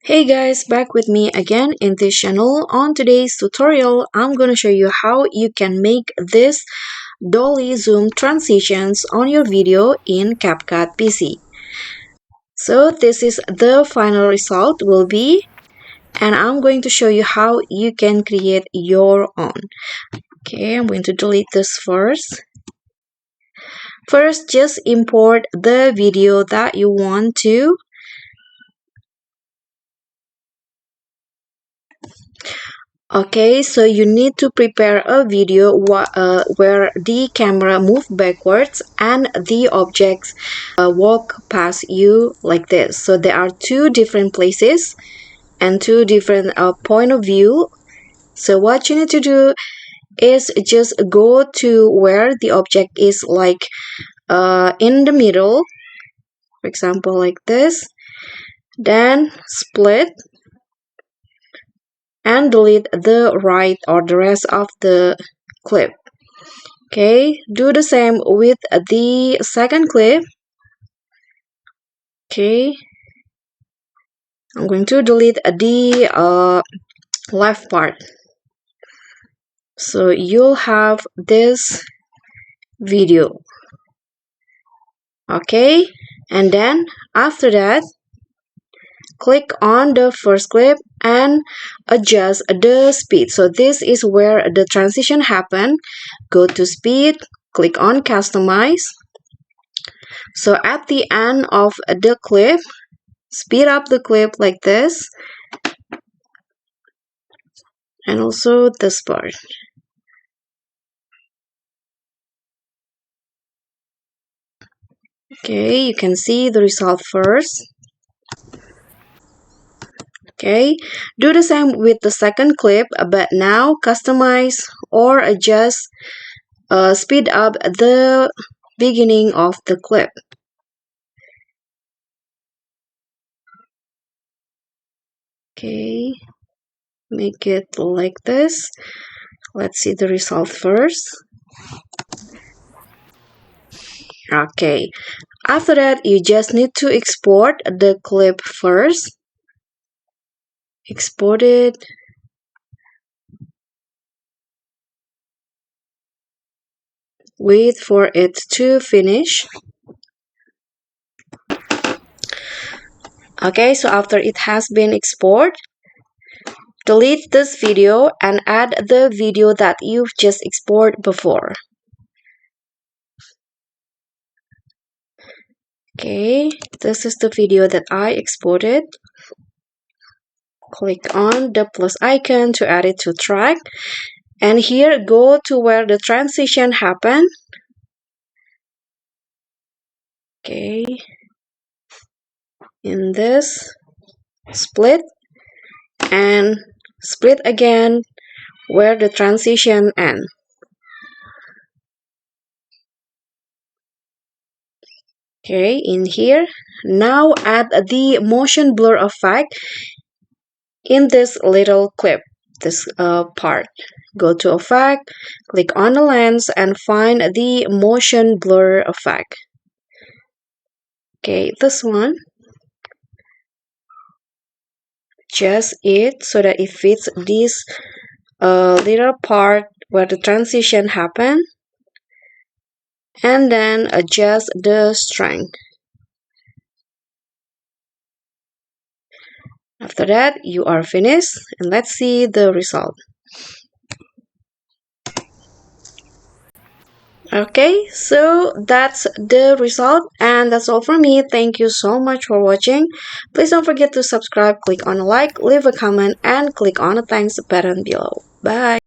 Hey guys, back with me again in this channel. On today's tutorial, I'm going to show you how you can make this dolly zoom transitions on your video in CapCut PC. So this is the final result will be, and I'm going to show you how you can create your own. Okay, I'm going to delete this first. First, just import the video that you want to. Okay, so you need to prepare a video where the camera move backwards and the objects walk past you like this. So there are two different places and two different point of view. So what you need to do is just go to where the object is like in the middle, for example like this, then split and delete the right or the rest of the clip. Okay, do the same with the second clip. Okay, I'm going to delete the left part. So you'll have this video. Okay, and then after that, click on the first clip and adjust the speed. So this is where the transition happen. Go to speed, click on customize. So at the end of the clip, speed up the clip like this, and also this part. Okay, you can see the result first. Okay, do the same with the second clip, but now customize or adjust, speed up the beginning of the clip. Okay, make it like this. Let's see the result first. Okay, after that, you just need to export the clip first. Export it. Wait for it to finish. Okay, so after it has been exported, delete this video and add the video that you've just exported before. Okay, this is the video that I exported. Click on the plus icon to add it to track. And here, go to where the transition happened. Okay, in this, split and split again where the transition ends. Okay, in here, now add the motion blur effect in this little clip, this part. Go to effect, click on the lens and find the motion blur effect. Okay, this one. Adjust it so that it fits this little part where the transition happened, and then adjust the strength. After that, you are finished, and let's see the result. Okay, so that's the result, and that's all from me. Thank you so much for watching. Please don't forget to subscribe, click on a like, leave a comment, and click on the thanks button below. Bye.